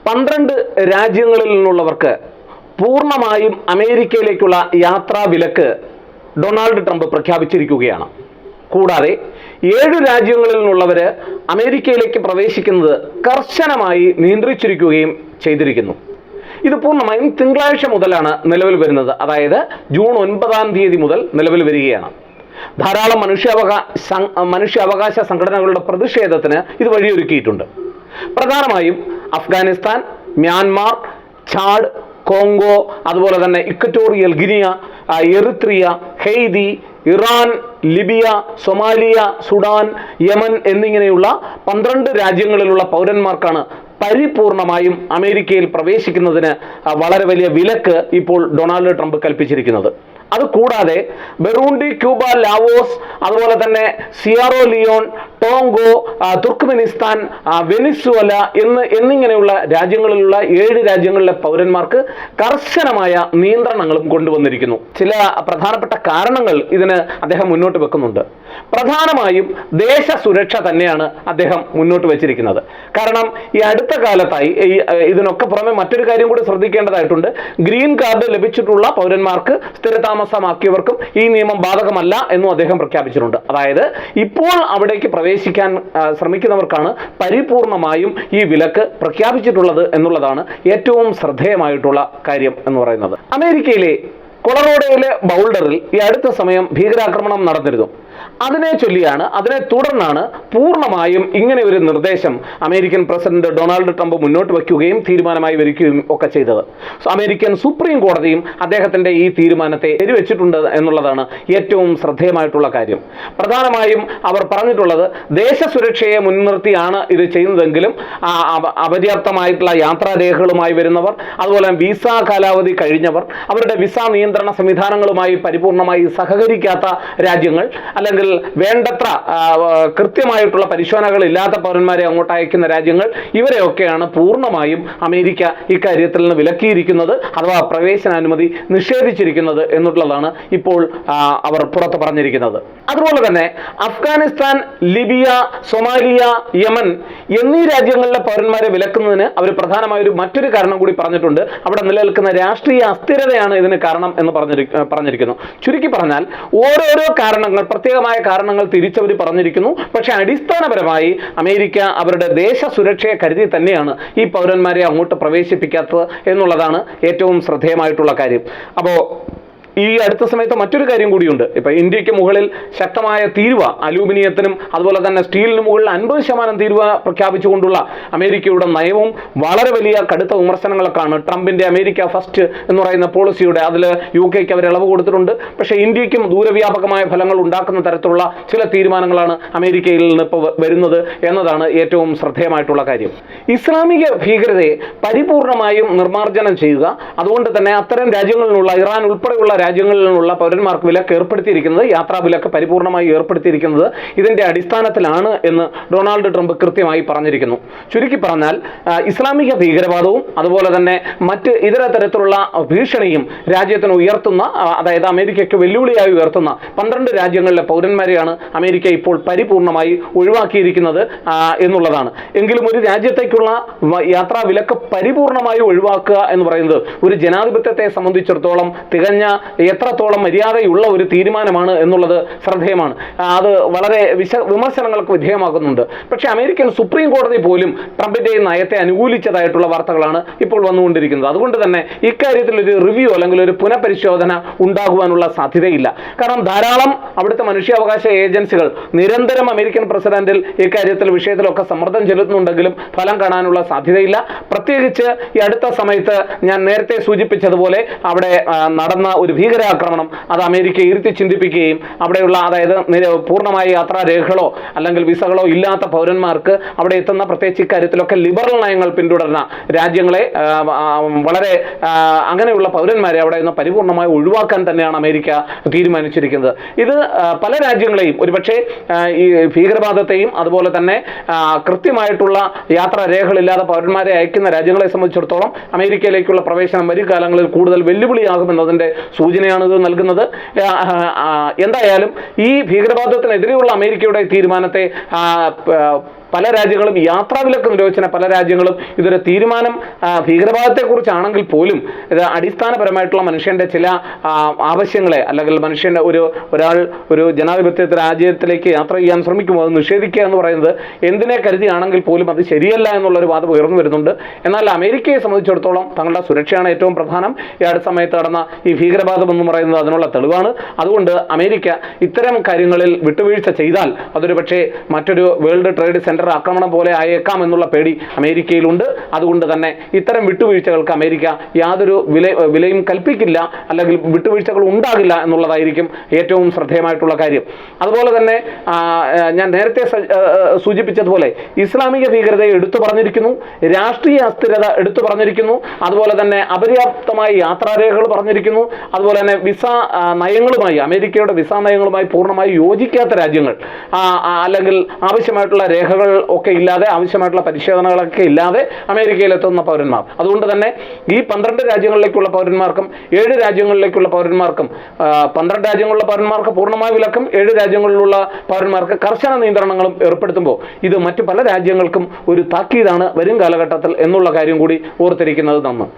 12 രാജ്യങ്ങളിൽ നിന്നുള്ളവർക്ക് പൂർണ്ണമായും അമേരിക്കയിലേക്കുള്ള യാത്രാ വിലക്ക് ഡൊണാൾഡ് ട്രംപ് പ്രഖ്യാപിച്ചിരിക്കുകയാണ്. കൂടാതെ 7 രാജ്യങ്ങളിൽ നിന്നുള്ളവർ അമേരിക്കയിലേക്ക് പ്രവേശിക്കുന്നത് കർശനമായി നിയന്ത്രിച്ചിരിക്കുകയും ചെയ്തിരിക്കുന്നു. ഇത് പൂർണ്ണമായും തിങ്കളാഴ്ച മുതലാണ് നിലവിൽ വരുന്നത്. അതായത് ജൂൺ 9-ാം തീയതി മുതൽ നിലവിൽ വരികയാണ്. ധാരാളം മനുഷ്യാവകാശ സംഘടനകളുടെ പ്രതിഷേധത്തിന് ഇത് വഴിയൊരുക്കിയിട്ടുണ്ട്. പ്രധാനമായും അഫ്ഗാനിസ്ഥാൻ, മ്യാൻമാർ, ചാഡ്, കോങ്കോ, അതുപോലെ തന്നെ equatorial guinea, Eritrea, Haiti, Iran, Libya, Somalia, Sudan, Yemen എന്നിങ്ങനെയുള്ള 12 രാജ്യങ്ങളിലുള്ള പൗരന്മാർക്കാണ് പരിപൂർണമായും അമേരിക്കയിൽ പ്രവേശിക്കുന്നതിന് വളരെ വലിയ വിലക്ക് ഇപ്പോൾ ഡൊണാൾഡ് ട്രംപ് കൽപ്പിച്ചിരിക്കുന്നത്. അതുകൂടാതെ ബറൂണ്ടി, ക്യൂബ, ലാവോസ്, അതുപോലെ തന്നെ സിയറോ ലിയോൺ, ടോങ്കോ, തുർക്ക്മെനിസ്ഥാൻ, വെനിസ്വേല എന്നിങ്ങനെയുള്ള രാജ്യങ്ങളിലുള്ള 7 രാജ്യങ്ങളിലെ പൗരന്മാർക്ക് കർശനമായ നിയന്ത്രണങ്ങളും കൊണ്ടുവന്നിരിക്കുന്നു. ചില പ്രധാനപ്പെട്ട കാരണങ്ങൾ ഇതിന് അദ്ദേഹം മുന്നോട്ട് വെക്കുന്നുണ്ട്. പ്രധാനമായും ദേശ സുരക്ഷ തന്നെയാണ് അദ്ദേഹം മുന്നോട്ട് വെച്ചിരിക്കുന്നത്. കാരണം ഈ അടുത്ത കാലത്തായി ഇതിനൊക്കെ പുറമെ മറ്റൊരു കാര്യം കൂടി ശ്രദ്ധിക്കേണ്ടതായിട്ടുണ്ട്. ഗ്രീൻ കാർഡ് ലഭിച്ചിട്ടുള്ള പൗരന്മാർക്ക് സ്ഥിരതാമസമാക്കിയവർക്കും ഈ നിയമം ബാധകമല്ല എന്നും അദ്ദേഹം പ്രഖ്യാപിച്ചിട്ടുണ്ട്. അതായത് ഇപ്പോൾ അവിടേക്ക് പ്രവേശിക്കാൻ ശ്രമിക്കുന്നവർക്കാണ് പരിപൂർണമായും ഈ വിലക്ക് പ്രഖ്യാപിച്ചിട്ടുള്ളത് എന്നുള്ളതാണ് ഏറ്റവും ശ്രദ്ധേയമായിട്ടുള്ള കാര്യം എന്ന് പറയുന്നത്. അമേരിക്കയിലെ കൊളറോഡോയിലെ ബൗൾഡറിൽ ഈ അടുത്ത സമയം ഭീകരാക്രമണം നടന്നിരുന്നു. അതിനെ തുടർന്നാണ് പൂർണ്ണമായും ഇങ്ങനെ ഒരു നിർദ്ദേശം അമേരിക്കൻ പ്രസിഡന്റ് ഡൊണാൾഡ് ട്രംപ് മുന്നോട്ട് വയ്ക്കുകയും തീരുമാനമായി വരികയും ഒക്കെ ചെയ്തത്. അമേരിക്കൻ സുപ്രീം കോടതിയും അദ്ദേഹത്തിന്റെ ഈ തീരുമാനത്തെ ശരിവെച്ചിട്ടുണ്ട് എന്നുള്ളതാണ് ഏറ്റവും ശ്രദ്ധേയമായിട്ടുള്ള കാര്യം. പ്രധാനമായും അവർ പറഞ്ഞിട്ടുള്ളത് ദേശസുരക്ഷയെ മുൻനിർത്തിയാണ് ഇത് ചെയ്യുന്നതെങ്കിലും അപര്യാപ്തമായിട്ടുള്ള യാത്രാരേഖകളുമായി വരുന്നവർ, അതുപോലെ വിസ കാലാവധി കഴിഞ്ഞവർ, അവരുടെ വിസ നിയന്ത്രണ സംവിധാനങ്ങളുമായി പരിപൂർണമായി സഹകരിക്കാത്ത രാജ്യങ്ങൾ, അല്ലെങ്കിൽ വേണ്ടത്ര കൃത്യമായിട്ടുള്ള പരിശോധനകൾ ഇല്ലാത്ത പൗരന്മാരെ അങ്ങോട്ട് അയക്കുന്ന രാജ്യങ്ങൾ, ഇവരെയൊക്കെയാണ് പൂർണ്ണമായും അമേരിക്ക ഇക്കാര്യത്തിൽ നിന്ന് വിലക്കിയിരിക്കുന്നത് അഥവാ പ്രവേശനാനുമതി നിഷേധിച്ചിരിക്കുന്നത് എന്നുള്ളതാണ് ഇപ്പോൾ അവർ പുറത്ത് പറഞ്ഞിരിക്കുന്നത്. അതുപോലെ തന്നെ അഫ്ഗാനിസ്ഥാൻ, ലിബിയ, സൊമാലിയ, യമൻ എന്നീ രാജ്യങ്ങളിലെ പൗരന്മാരെ വിലക്കുന്നതിന് അവർ പ്രധാനമായൊരു മറ്റൊരു കാരണം കൂടി പറഞ്ഞിട്ടുണ്ട്. അവിടെ നിലനിൽക്കുന്ന രാഷ്ട്രീയ അസ്ഥിരതയാണ് ഇതിന് കാരണം എന്ന് പറഞ്ഞിരിക്കുന്നു. ചുരുക്കി പറഞ്ഞാൽ ഓരോരോ കാരണങ്ങൾ, പ്രത്യേകമായ കാരണങ്ങൾ തിരിച്ചവർ പറഞ്ഞിരിക്കുന്നു. പക്ഷേ അടിസ്ഥാനപരമായി അമേരിക്ക അവരുടെ ദേശ സുരക്ഷയെ കരുതി തന്നെയാണ് ഈ പൗരന്മാരെ അങ്ങോട്ട് പ്രവേശിപ്പിക്കാത്തത് എന്നുള്ളതാണ് ഏറ്റവും ശ്രദ്ധേയമായിട്ടുള്ള കാര്യം. അപ്പോൾ ഈ അടുത്ത സമയത്ത് മറ്റൊരു കാര്യം കൂടിയുണ്ട്. ഇപ്പം ഇന്ത്യക്ക് മുകളിൽ ശക്തമായ തീരുവ, അലൂമിനിയത്തിനും അതുപോലെ തന്നെ സ്റ്റീലിന് മുകളിൽ 50% തീരുവ പ്രഖ്യാപിച്ചുകൊണ്ടുള്ള അമേരിക്കയുടെ നയവും വളരെ വലിയ കടുത്ത വിമർശനങ്ങളൊക്കെയാണ്. ട്രംപിന്റെ അമേരിക്ക ഫസ്റ്റ് എന്ന് പറയുന്ന പോളിസിയുടെ അതിൽ UK അവർ ഇളവ് കൊടുത്തിട്ടുണ്ട്. പക്ഷേ ഇന്ത്യക്കും ദൂരവ്യാപകമായ ഫലങ്ങൾ ഉണ്ടാക്കുന്ന തരത്തിലുള്ള ചില തീരുമാനങ്ങളാണ് അമേരിക്കയിൽ നിന്ന് ഇപ്പോൾ വരുന്നത് എന്നതാണ് ഏറ്റവും ശ്രദ്ധേയമായിട്ടുള്ള കാര്യം. ഇസ്ലാമിക ഭീകരതയെ പരിപൂർണമായും നിർമ്മാർജ്ജനം ചെയ്യുക, അതുകൊണ്ട് തന്നെ അത്തരം രാജ്യങ്ങളിൽ നിന്നുള്ള ഇറാൻ ഉൾപ്പെടെയുള്ള രാജ്യങ്ങളിൽ നിന്നുള്ള പൗരന്മാർക്ക് വിലക്ക് ഏർപ്പെടുത്തിയിരിക്കുന്നത്, യാത്രാ വിലക്ക് പരിപൂർണമായി ഏർപ്പെടുത്തിയിരിക്കുന്നത് ഇതിന്റെ അടിസ്ഥാനത്തിലാണ് എന്ന് ഡൊണാൾഡ് ട്രംപ് കൃത്യമായി പറഞ്ഞിരിക്കുന്നു. ചുരുക്കി പറഞ്ഞാൽ ഇസ്ലാമിക ഭീകരവാദവും അതുപോലെ തന്നെ മറ്റ് ഇതര തരത്തിലുള്ള ഭീഷണിയും രാജ്യത്തിന് ഉയർത്തുന്ന, അതായത് അമേരിക്കയ്ക്ക് വെല്ലുവിളിയായി ഉയർത്തുന്ന 12 രാജ്യങ്ങളിലെ പൗരന്മാരെയാണ് അമേരിക്ക ഇപ്പോൾ പരിപൂർണമായി ഒഴിവാക്കിയിരിക്കുന്നത് എന്നുള്ളതാണ്. എങ്കിലും ഒരു രാജ്യത്തേക്കുള്ള യാത്രാ വിലക്ക് പരിപൂർണമായി ഒഴിവാക്കുക എന്ന് പറയുന്നത് ഒരു ജനാധിപത്യത്തെ സംബന്ധിച്ചിടത്തോളം തികഞ്ഞ എത്രത്തോളം മര്യാദയുള്ള ഒരു തീരുമാനമാണ് എന്നുള്ളത് ശ്രദ്ധേയമാണ്. അത് വളരെ വിമർശനങ്ങൾക്ക് വിധേയമാക്കുന്നുണ്ട്. പക്ഷേ അമേരിക്കൻ സുപ്രീം കോടതി പോലും ട്രംപിന്റെ നയത്തെ അനുകൂലിച്ചതായിട്ടുള്ള വാർത്തകളാണ് ഇപ്പോൾ വന്നുകൊണ്ടിരിക്കുന്നത്. അതുകൊണ്ട് തന്നെ ഇക്കാര്യത്തിൽ ഒരു റിവ്യൂ അല്ലെങ്കിൽ ഒരു പുനഃപരിശോധന ഉണ്ടാകുവാനുള്ള സാധ്യതയില്ല. കാരണം ധാരാളം അവിടുത്തെ മനുഷ്യാവകാശ ഏജൻസികൾ നിരന്തരം അമേരിക്കൻ പ്രസിഡന്റിൽ ഇക്കാര്യത്തിൽ വിഷയത്തിലൊക്കെ സമ്മർദ്ദം ചെലുത്തുന്നുണ്ടെങ്കിലും ഫലം കാണാനുള്ള സാധ്യതയില്ല. പ്രത്യേകിച്ച് ഈ അടുത്ത സമയത്ത് ഞാൻ നേരത്തെ സൂചിപ്പിച്ചതുപോലെ അവിടെ നടന്ന ഒരു ഭീകരാക്രമണം അത് അമേരിക്ക ഇരുത്തി ചിന്തിപ്പിക്കുകയും അവിടെയുള്ള, അതായത് പൂർണ്ണമായ യാത്രാരേഖകളോ അല്ലെങ്കിൽ വിസകളോ ഇല്ലാത്ത പൗരന്മാർക്ക് അവിടെ എത്തുന്ന, പ്രത്യേകിച്ച് ഇക്കാര്യത്തിലൊക്കെ ലിബറൽ നയങ്ങൾ പിന്തുടരുന്ന രാജ്യങ്ങളെ വളരെ അങ്ങനെയുള്ള പൗരന്മാരെ അവിടെ നിന്ന് പരിപൂർണമായി ഒഴിവാക്കാൻ തന്നെയാണ് അമേരിക്ക തീരുമാനിച്ചിരിക്കുന്നത്. ഇത് പല രാജ്യങ്ങളെയും, ഒരുപക്ഷെ ഈ ഭീകരവാദത്തെയും അതുപോലെ തന്നെ കൃത്യമായിട്ടുള്ള യാത്രാരേഖകളില്ലാതെ പൗരന്മാരെ അയക്കുന്ന രാജ്യങ്ങളെ സംബന്ധിച്ചിടത്തോളം അമേരിക്കയിലേക്കുള്ള പ്രവേശനം വരും കാലങ്ങളിൽ കൂടുതൽ വെല്ലുവിളിയാകുമെന്നതിൻ്റെ സൂചനയാണ് ഇത് നൽകുന്നത്. എന്തായാലും ഈ ഭീകരവാദത്തിനെതിരെയുള്ള അമേരിക്കയുടെ തീരുമാനത്തെ പല രാജ്യങ്ങളും യാത്രാവിലക്ക് നിരോധിച്ച പല രാജ്യങ്ങളും ഇതൊരു തീരുമാനം ഭീകരവാദത്തെക്കുറിച്ചാണെങ്കിൽ പോലും ഇത് അടിസ്ഥാനപരമായിട്ടുള്ള മനുഷ്യൻ്റെ ചില ആവശ്യങ്ങളെ അല്ലെങ്കിൽ മനുഷ്യൻ്റെ ഒരാൾ ഒരു ജനാധിപത്യ രാജ്യത്തിലേക്ക് യാത്ര ചെയ്യാൻ ശ്രമിക്കുമ്പോൾ അത് നിഷേധിക്കുക എന്ന് പറയുന്നത് എന്തിനെ കരുതിയാണെങ്കിൽ പോലും അത് ശരിയല്ല എന്നുള്ളൊരു വാദം ഉയർന്നു വരുന്നുണ്ട്. എന്നാൽ അമേരിക്കയെ സംബന്ധിച്ചിടത്തോളം തങ്ങളുടെ സുരക്ഷയാണ് ഏറ്റവും പ്രധാനം. ഈ അടുത്ത സമയത്ത് നടന്ന ഈ ഭീകരവാദം എന്ന് പറയുന്നത് അതിനുള്ള തെളിവാണ്. അതുകൊണ്ട് അമേരിക്ക ഇത്തരം കാര്യങ്ങളിൽ വിട്ടുവീഴ്ച ചെയ്താൽ അതൊരു പക്ഷേ മറ്റൊരു വേൾഡ് ട്രേഡ് സെന്റർ ആക്രമണം പോലെ ആയേക്കാം എന്നുള്ള പേടി അമേരിക്കയിലുണ്ട്. അതുകൊണ്ട് തന്നെ ഇത്തരം വിട്ടുവീഴ്ചകൾക്ക് അമേരിക്ക യാതൊരു വിലയും കൽപ്പിക്കില്ല, അല്ലെങ്കിൽ വിട്ടുവീഴ്ചകൾ ഉണ്ടാകില്ല എന്നുള്ളതായിരിക്കും ഏറ്റവും ശ്രദ്ധേയമായിട്ടുള്ള കാര്യം. അതുപോലെ തന്നെ ഞാൻ നേരത്തെ സൂചിപ്പിച്ചതുപോലെ ഇസ്ലാമിക ഭീകരതയെ എടുത്തു പറഞ്ഞിരിക്കുന്നു, രാഷ്ട്രീയ അസ്ഥിരത എടുത്തു പറഞ്ഞിരിക്കുന്നു, അതുപോലെ തന്നെ അപര്യാപ്തമായ യാത്രാരേഖകൾ പറഞ്ഞിരിക്കുന്നു, അതുപോലെ തന്നെ വിസ നയങ്ങളുമായി അമേരിക്കയുടെ വിസ നയങ്ങളുമായി പൂർണ്ണമായി യോജിക്കാത്ത രാജ്യങ്ങൾ, അല്ലെങ്കിൽ ആവശ്യമായിട്ടുള്ള രേഖകൾ ഒക്കെ ഇല്ലാതെ ആവശ്യമായിട്ടുള്ള പരിശോധനകളൊക്കെ ഇല്ലാതെ അമേരിക്കയിലെത്തുന്ന പൗരന്മാർ. അതുകൊണ്ട് തന്നെ ഈ 12 രാജ്യങ്ങളിലേക്കുള്ള പൗരന്മാർക്കും 7 രാജ്യങ്ങളിലേക്കുള്ള പൗരന്മാർക്കും 12 രാജ്യങ്ങളിലുള്ള പൗരന്മാർക്ക് പൂർണ്ണമായ വിലക്കും 7 രാജ്യങ്ങളിലുള്ള പൗരന്മാർക്ക് കർശന നിയന്ത്രണങ്ങളും ഏർപ്പെടുത്തുമ്പോൾ ഇത് മറ്റു പല രാജ്യങ്ങൾക്കും ഒരു താക്കീതാണ് വരും കാലഘട്ടത്തിൽ എന്നുള്ള കാര്യം കൂടി ഓർത്തിരിക്കുന്നത് നന്ന്.